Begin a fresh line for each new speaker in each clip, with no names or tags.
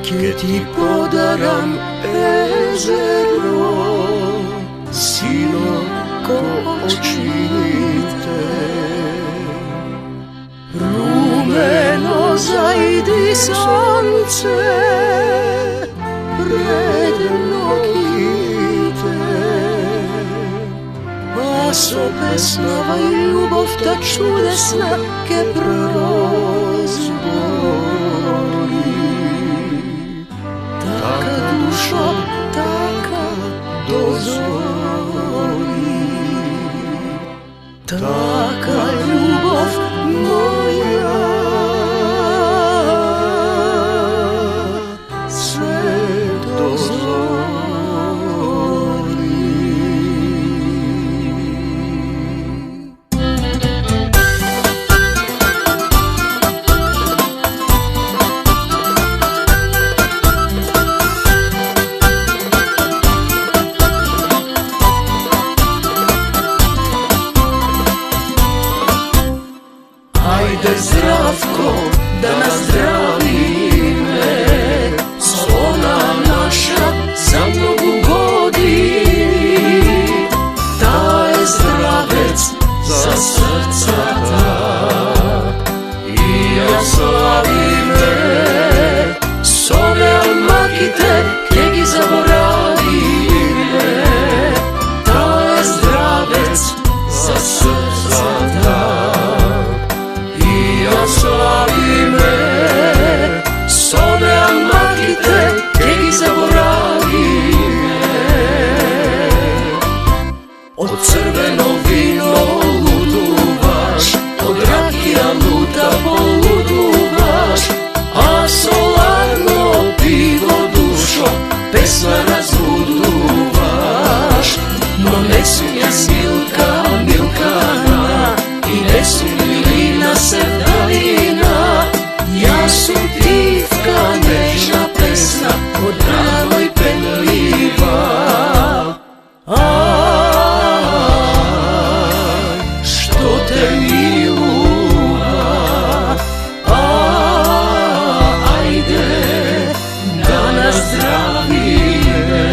Ke ti podaram jezero, sino ko očite. Rumeno zajdi sonce pred nokite, a sobesnava ljubov ta čudesna ke prozbori. Taka dušo, taka dozvoli, taka ljubov moja sve dozvoli. Ajde Zdravko da nazdravi me, slona naša za mnogo godini. Taj zdravec za srca ta i ja slavim me. Sone almakite kegi zaboravi me. Taj zdravec za srca ta slavi me, sone almakite, kegi zaboravi me. Od crveno vino luduvaš, od rakija luta poluduvaš, a solarno pivo dušo, pesma razluduvaš. No ne sumnja Smilka Milkana i ne sumnji Lina Sevdalina, ja sum divka nežna pesna od rano i penljiva. Aj, što te miluva, ajde da nazdravi me.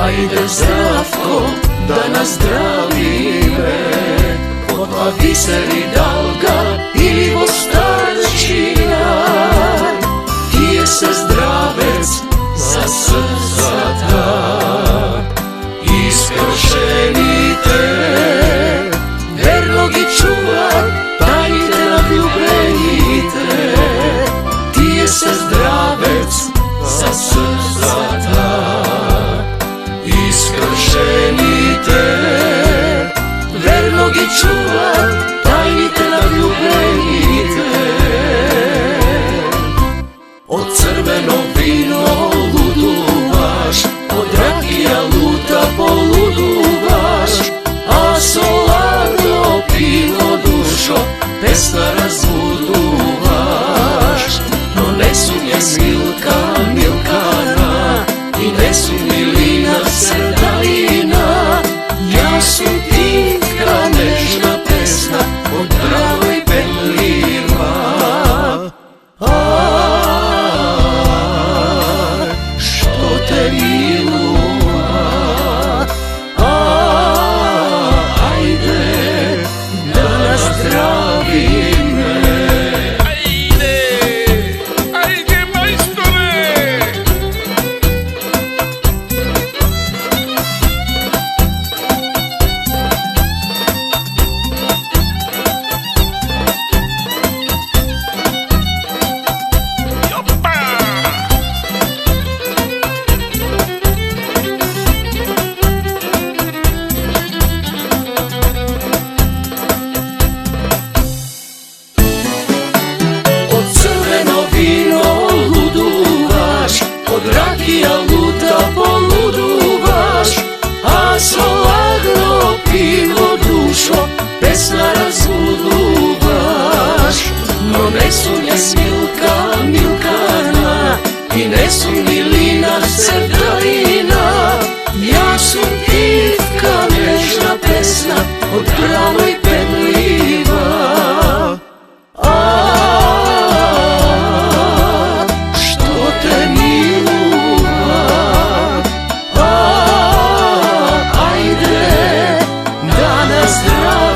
Ajde Zdravko da nazdravi me, odla biseri dalga ili vostačina. Ti je se zdravec za srca ta, iskršenite, verno gi čuvat, tajite navljubenite. Ti je se zdravec za srca ta, iskršenite, verno gi čuvat, tajnite navljubenite. Od crveno vino luduvaš, sevdalina, ja sam pivka, nežna pesna, od grano i penljiva. Što te miluva, ajde, da nas zdravi.